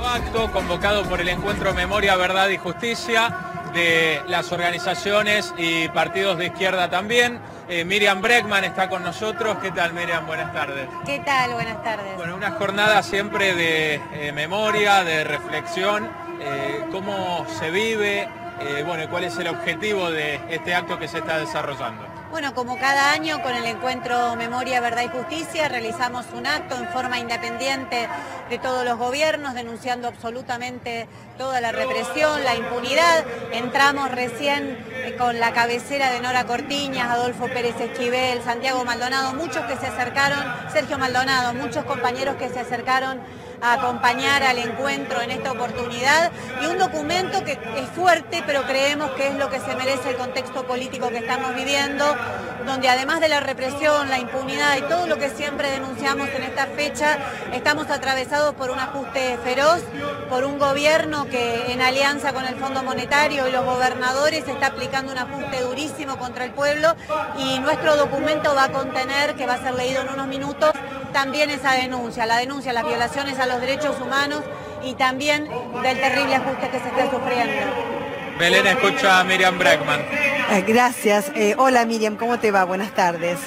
acto convocado por el Encuentro Memoria, Verdad y Justicia de las organizaciones y partidos de izquierda también. Miriam Bregman está con nosotros. ¿Qué tal, Miriam? Buenas tardes. ¿Qué tal? Buenas tardes. Bueno, una jornada siempre de memoria, de reflexión. ¿Cómo se vive? Bueno, ¿cuál es el objetivo de este acto que se está desarrollando? Bueno, como cada año con el Encuentro Memoria, Verdad y Justicia realizamos un acto en forma independiente de todos los gobiernos, denunciando absolutamente toda la represión, la impunidad. Entramos recién con la cabecera de Nora Cortiñas, Adolfo Pérez Esquivel, Santiago Maldonado, muchos que se acercaron, Sergio Maldonado, muchos compañeros que se acercaron a acompañar al encuentro en esta oportunidad, y un documento que es fuerte, pero creemos que es lo que se merece el contexto político que estamos viviendo, donde además de la represión, la impunidad y todo lo que siempre denunciamos en esta fecha, estamos atravesados por un ajuste feroz, por un gobierno que en alianza con el Fondo Monetario y los gobernadores está aplicando un ajuste durísimo contra el pueblo, y nuestro documento va a contener, que va a ser leído en unos minutos, también esa denuncia, la denuncia, las violaciones a los derechos humanos y también del terrible ajuste que se está sufriendo. Belén, escucha a Miriam Bregman. Gracias. Hola Miriam, ¿cómo te va? Buenas tardes.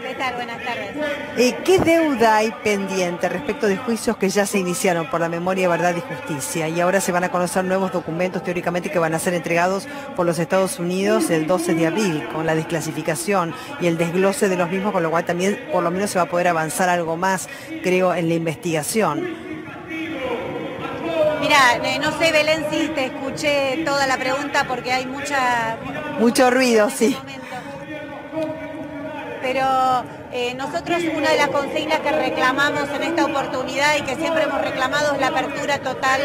¿Qué tal? Buenas tardes. ¿Qué deuda hay pendiente respecto de juicios que ya se iniciaron por la Memoria, Verdad y Justicia? Y ahora se van a conocer nuevos documentos teóricamente que van a ser entregados por los Estados Unidos el 12 de abril, con la desclasificación y el desglose de los mismos, con lo cual también por lo menos se va a poder avanzar algo más, creo, en la investigación. Mira, no sé, Belén, si te escuché toda la pregunta porque hay mucho ruido, sí. Pero nosotros una de las consignas que reclamamos en esta oportunidad y que siempre hemos reclamado es la apertura total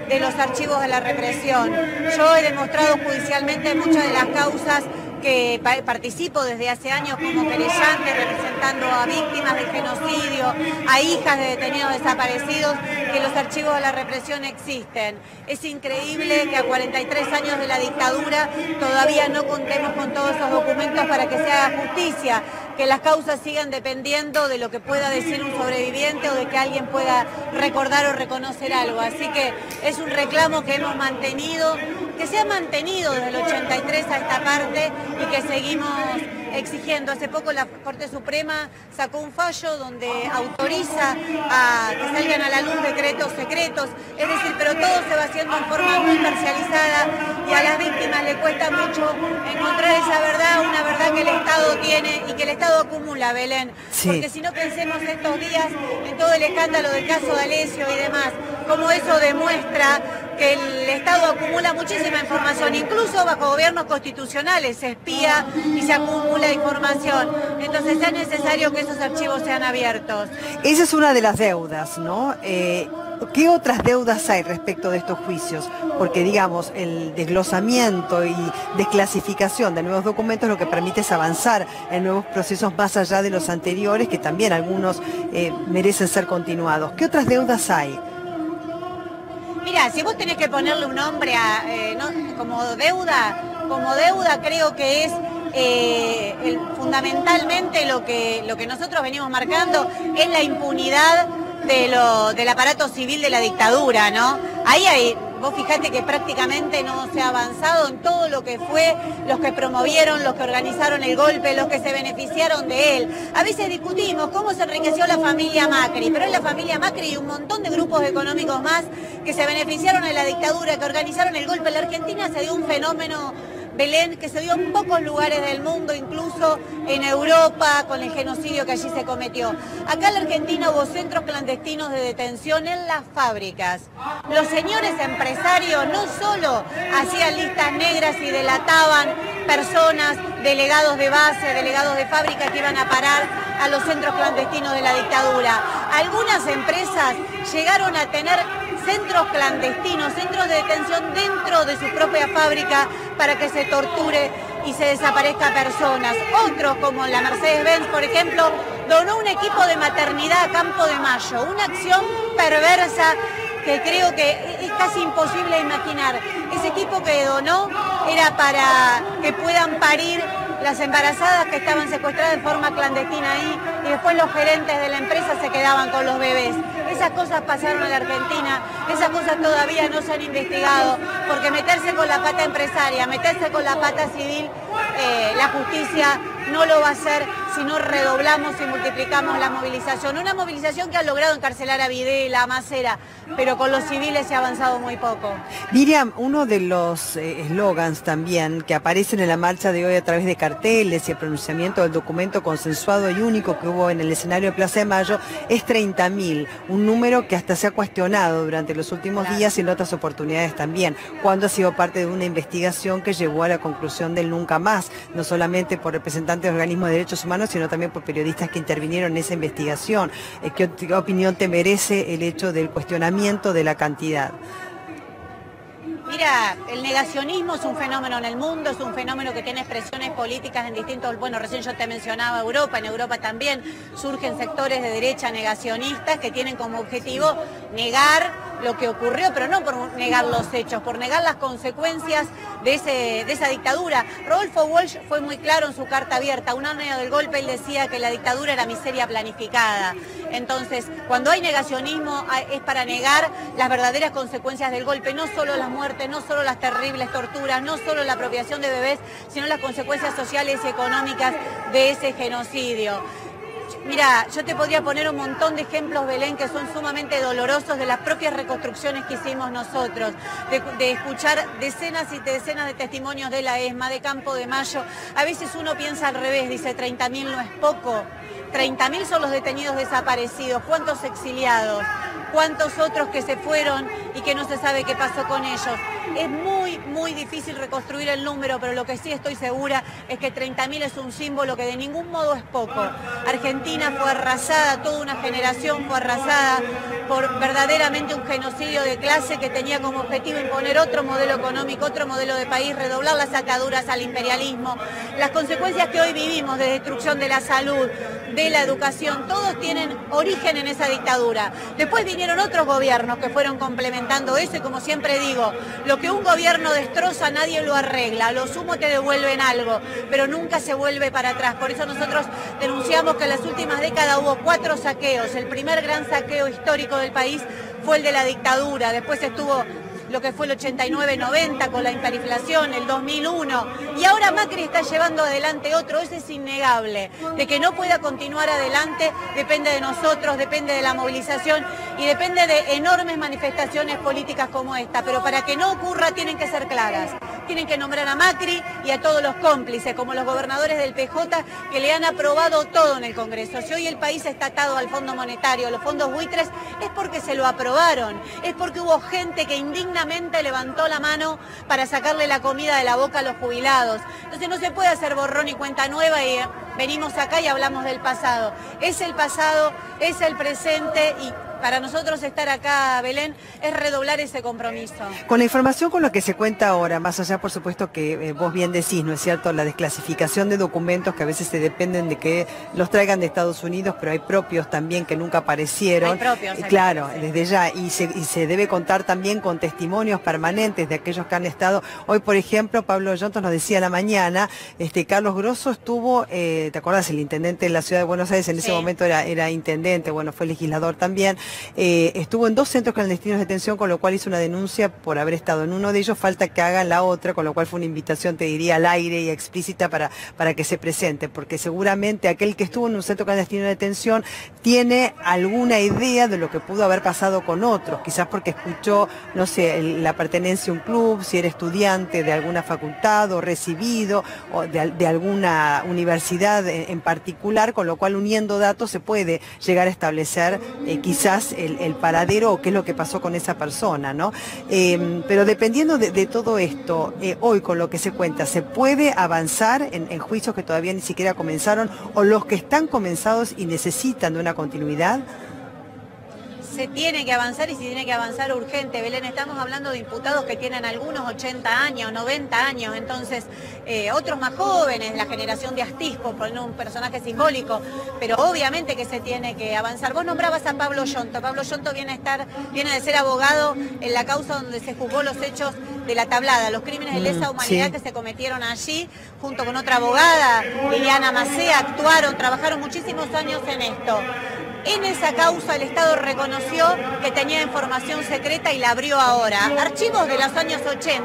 de los archivos de la represión. Yo he demostrado judicialmente muchas de las causas que participo desde hace años como querellante, representando a víctimas del genocidio, a hijas de detenidos desaparecidos, que los archivos de la represión existen. Es increíble que a 43 años de la dictadura todavía no contemos con todos esos documentos para que se haga justicia, que las causas sigan dependiendo de lo que pueda decir un sobreviviente o de que alguien pueda recordar o reconocer algo. Así que es un reclamo que hemos mantenido, que se ha mantenido desde el 83 a esta parte y que seguimos exigiendo. Hace poco la Corte Suprema sacó un fallo donde autoriza a que salgan a la luz decretos secretos, es decir, pero todo se va haciendo en forma muy parcializada y a las víctimas le cuesta mucho encontrar esa verdad, una verdad que el Estado tiene y que el Estado acumula, Belén. Sí. Porque si no, pensemos estos días en todo el escándalo del caso de Alessio y demás, cómo eso demuestra que el Estado acumula muchísima información, incluso bajo gobiernos constitucionales se espía y se acumula información. Entonces es necesario que esos archivos sean abiertos. Esa es una de las deudas, ¿no? ¿Qué otras deudas hay respecto de estos juicios? Porque, digamos, el desglosamiento y desclasificación de nuevos documentos lo que permite es avanzar en nuevos procesos más allá de los anteriores, que también algunos merecen ser continuados. ¿Qué otras deudas hay? Mira, si vos tenés que ponerle un nombre a, como deuda creo que es fundamentalmente lo que nosotros venimos marcando es la impunidad del aparato civil de la dictadura, ¿no? Vos fijate que prácticamente no se ha avanzado en todo lo que fue, los que promovieron, los que organizaron el golpe, los que se beneficiaron de él. A veces discutimos cómo se enriqueció la familia Macri, pero es la familia Macri y un montón de grupos económicos más que se beneficiaron de la dictadura, que organizaron el golpe. En la Argentina se dio un fenómeno, Belén, que se dio en pocos lugares del mundo, incluso en Europa, con el genocidio que allí se cometió. Acá en la Argentina hubo centros clandestinos de detención en las fábricas. Los señores empresarios no solo hacían listas negras y delataban personas, delegados de base, delegados de fábrica que iban a parar a los centros clandestinos de la dictadura. Algunas empresas llegaron a tener centros clandestinos, centros de detención dentro de su propia fábrica para que se torture y se desaparezca personas. Otros, como la Mercedes-Benz, por ejemplo, donó un equipo de maternidad a Campo de Mayo, una acción perversa que creo que es casi imposible imaginar. Ese equipo que donó era para que puedan parir las embarazadas que estaban secuestradas de forma clandestina ahí y después los gerentes de la empresa se quedaban con los bebés. Esas cosas pasaron en la Argentina, esas cosas todavía no se han investigado, porque meterse con la pata empresaria, meterse con la pata civil, la justicia no lo va a hacer si no redoblamos y multiplicamos la movilización. Una movilización que ha logrado encarcelar a Videla, a Macera, pero con los civiles se ha avanzado muy poco. Miriam, uno de los eslogans también que aparecen en la marcha de hoy a través de carteles y el pronunciamiento del documento consensuado y único que hubo en el escenario de Plaza de Mayo es 30.000, un número que hasta se ha cuestionado durante los últimos días y en otras oportunidades también, cuando ha sido parte de una investigación que llevó a la conclusión del nunca más, no solamente por representantes de organismos de derechos humanos, sino también por periodistas que intervinieron en esa investigación. ¿Qué opinión te merece el hecho del cuestionamiento de la cantidad? Mira, el negacionismo es un fenómeno en el mundo, es un fenómeno que tiene expresiones políticas en distintos, bueno, recién yo te mencionaba Europa, en Europa también surgen sectores de derecha negacionistas que tienen como objetivo negar lo que ocurrió, pero no por negar los hechos, por negar las consecuencias de esa dictadura. Rodolfo Walsh fue muy claro en su carta abierta, un año del golpe él decía que la dictadura era miseria planificada. Entonces, cuando hay negacionismo es para negar las verdaderas consecuencias del golpe, no solo las muertes, no solo las terribles torturas, no solo la apropiación de bebés, sino las consecuencias sociales y económicas de ese genocidio. Mira, yo te podría poner un montón de ejemplos, Belén, que son sumamente dolorosos de las propias reconstrucciones que hicimos nosotros, de escuchar decenas y decenas de testimonios de la ESMA, de Campo de Mayo. A veces uno piensa al revés, dice 30.000 no es poco. 30.000 son los detenidos desaparecidos, ¿cuántos exiliados? ¿Cuántos otros que se fueron y que no se sabe qué pasó con ellos? Es muy difícil reconstruir el número, pero lo que sí estoy segura es que 30.000 es un símbolo que de ningún modo es poco. Argentina fue arrasada, toda una generación fue arrasada por verdaderamente un genocidio de clase que tenía como objetivo imponer otro modelo económico, otro modelo de país, redoblar las ataduras al imperialismo. Las consecuencias que hoy vivimos de destrucción de la salud, de la educación, todos tienen origen en esa dictadura. Después vinieron otros gobiernos que fueron complementando eso y como siempre digo, lo que un gobierno destroza nadie lo arregla, a lo sumo te devuelven algo, pero nunca se vuelve para atrás. Por eso nosotros denunciamos que en las últimas décadas hubo 4 saqueos. El primer gran saqueo histórico del país fue el de la dictadura, después estuvo lo que fue el 89-90 con la hiperinflación, el 2001, y ahora Macri está llevando adelante otro. Eso es innegable. De que no pueda continuar adelante depende de nosotros, depende de la movilización y depende de enormes manifestaciones políticas como esta, pero para que no ocurra tienen que ser claras. Tienen que nombrar a Macri y a todos los cómplices, como los gobernadores del PJ, que le han aprobado todo en el Congreso. Si hoy el país está atado al Fondo Monetario, a los fondos buitres, es porque se lo aprobaron, es porque hubo gente que indignamente levantó la mano para sacarle la comida de la boca a los jubilados. Entonces no se puede hacer borrón y cuenta nueva y venimos acá y hablamos del pasado. Es el pasado, es el presente y para nosotros estar acá, Belén, es redoblar ese compromiso. Con la información con la que se cuenta ahora, más allá por supuesto que vos bien decís, ¿no es cierto?, la desclasificación de documentos que a veces se dependen de que los traigan de Estados Unidos, pero hay propios también que nunca aparecieron. Hay propios. Claro, desde ya, y se debe contar también con testimonios permanentes de aquellos que han estado. Hoy, por ejemplo, Pablo Yontos nos decía a la mañana, Carlos Grosso estuvo, ¿te acordás? El intendente de la Ciudad de Buenos Aires, en ese momento era intendente, bueno, fue legislador también. Estuvo en 2 centros clandestinos de detención, con lo cual hizo una denuncia por haber estado en uno de ellos, falta que hagan la otra, con lo cual fue una invitación, te diría, al aire y explícita para que se presente, porque seguramente aquel que estuvo en un centro clandestino de detención tiene alguna idea de lo que pudo haber pasado con otros, quizás porque escuchó, no sé, la pertenencia a un club, si era estudiante de alguna facultad o recibido o de alguna universidad en particular, con lo cual uniendo datos se puede llegar a establecer quizás el paradero o qué es lo que pasó con esa persona, ¿no? Pero dependiendo de todo esto, hoy con lo que se cuenta, ¿se puede avanzar en juicios que todavía ni siquiera comenzaron o los que están comenzados y necesitan de una continuidad? Se tiene que avanzar y se tiene que avanzar urgente, Belén. Estamos hablando de imputados que tienen algunos 80 años, 90 años, entonces otros más jóvenes, la generación de Astisco, por un personaje simbólico, pero obviamente que se tiene que avanzar. Vos nombrabas a Pablo Yonto. Pablo Yonto viene de ser abogado en la causa donde se juzgó los hechos de La Tablada, los crímenes de lesa humanidad que se cometieron allí, junto con otra abogada, Liliana Macea, actuaron, trabajaron muchísimos años en esto. En esa causa el Estado reconoció que tenía información secreta y la abrió ahora. Archivos de los años 80.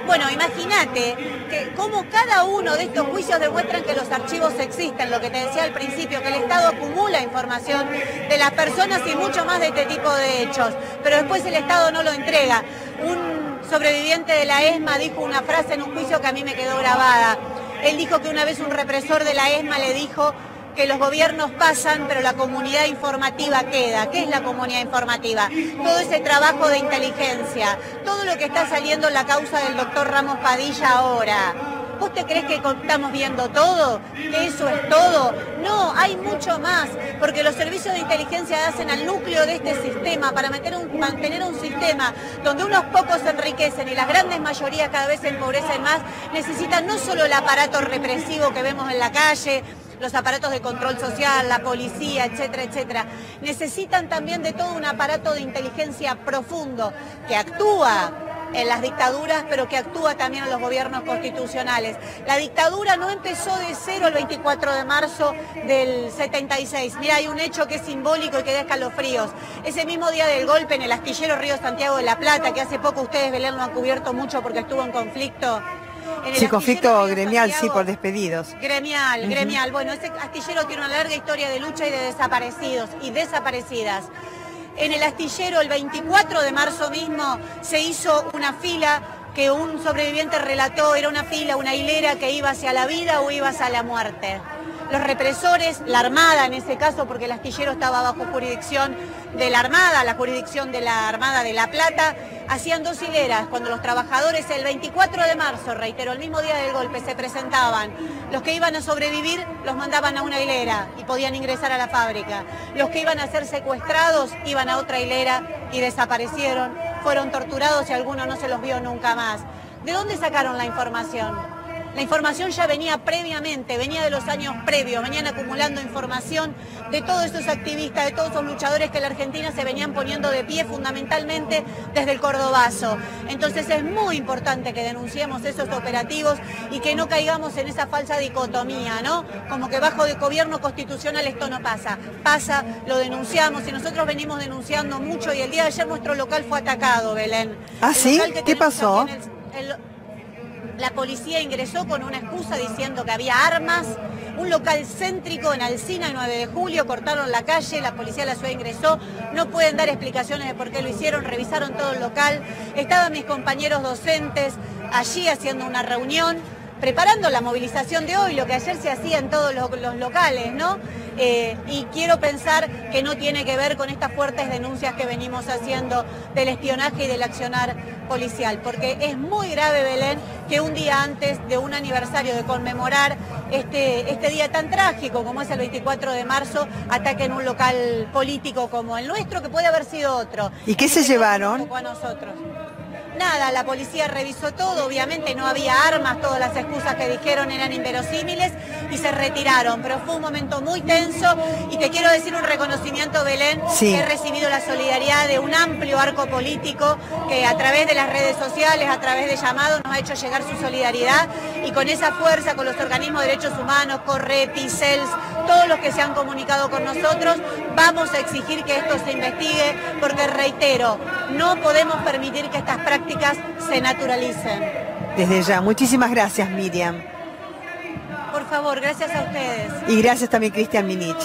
Bueno, imagínate que como cada uno de estos juicios demuestran que los archivos existen, lo que te decía al principio, que el Estado acumula información de las personas y mucho más de este tipo de hechos, pero después el Estado no lo entrega. Un sobreviviente de la ESMA dijo una frase en un juicio que a mí me quedó grabada. Él dijo que una vez un represor de la ESMA le dijo que los gobiernos pasan, pero la comunidad informativa queda. ¿Qué es la comunidad informativa? Todo ese trabajo de inteligencia, todo lo que está saliendo en la causa del doctor Ramos Padilla ahora. ¿Vos te crees que estamos viendo todo? ¿Que eso es todo? No, hay mucho más, porque los servicios de inteligencia hacen al núcleo de este sistema para mantener un sistema donde unos pocos se enriquecen y las grandes mayorías cada vez se empobrecen más. Necesitan no solo el aparato represivo que vemos en la calle, los aparatos de control social, la policía, etcétera, etcétera. Necesitan también de todo un aparato de inteligencia profundo que actúa en las dictaduras, pero que actúa también en los gobiernos constitucionales. La dictadura no empezó de cero el 24 de marzo del 76. Mira, hay un hecho que es simbólico y que da escalofríos. Ese mismo día del golpe en el astillero Río Santiago de la Plata, que hace poco ustedes, Belén, lo han cubierto mucho porque estuvo en conflicto. Sí, conflicto gremial, sí, por despedidos. Gremial. Bueno, ese astillero tiene una larga historia de lucha y de desaparecidos y desaparecidas. En el astillero, el 24 de marzo mismo, se hizo una fila que un sobreviviente relató, era una fila, una hilera que iba hacia la vida o iba hacia la muerte. Los represores, la Armada en ese caso, porque el astillero estaba bajo jurisdicción de la Armada, la jurisdicción de la Armada de La Plata, hacían dos hileras. Cuando los trabajadores el 24 de marzo, reitero, el mismo día del golpe, se presentaban, los que iban a sobrevivir los mandaban a una hilera y podían ingresar a la fábrica. Los que iban a ser secuestrados iban a otra hilera y desaparecieron, fueron torturados y algunos no se los vio nunca más. ¿De dónde sacaron la información? La información ya venía previamente, venía de los años previos, venían acumulando información de todos esos activistas, de todos esos luchadores que en la Argentina se venían poniendo de pie fundamentalmente desde el Cordobazo. Entonces es muy importante que denunciemos esos operativos y que no caigamos en esa falsa dicotomía, ¿no? Como que bajo el gobierno constitucional esto no pasa. Pasa, lo denunciamos y nosotros venimos denunciando mucho y el día de ayer nuestro local fue atacado, Belén. ¿Ah, sí? ¿Qué pasó? La policía ingresó con una excusa diciendo que había armas, un local céntrico en Alsina, el 9 de julio, cortaron la calle, la policía de la ciudad ingresó, no pueden dar explicaciones de por qué lo hicieron, revisaron todo el local, estaban mis compañeros docentes allí haciendo una reunión, preparando la movilización de hoy, lo que ayer se hacía en todos los locales, ¿no? Y quiero pensar que no tiene que ver con estas fuertes denuncias que venimos haciendo del espionaje y del accionar policial, porque es muy grave, Belén, que un día antes de un aniversario de conmemorar este día tan trágico como es el 24 de marzo, ataquen un local político como el nuestro, que puede haber sido otro. ¿Y qué se llevaron? A nosotros. Nada, la policía revisó todo, obviamente no había armas, todas las excusas que dijeron eran inverosímiles y se retiraron, pero fue un momento muy tenso y te quiero decir un reconocimiento, Belén, sí. He recibido la solidaridad de un amplio arco político que a través de las redes sociales, a través de llamados nos ha hecho llegar su solidaridad y con esa fuerza, con los organismos de derechos humanos, Correpi, CELS, todos los que se han comunicado con nosotros, vamos a exigir que esto se investigue porque, reitero, no podemos permitir que estas prácticas se naturalicen. Desde ya, muchísimas gracias, Miriam. Por favor, gracias a ustedes. Y gracias también, Cristian Minich.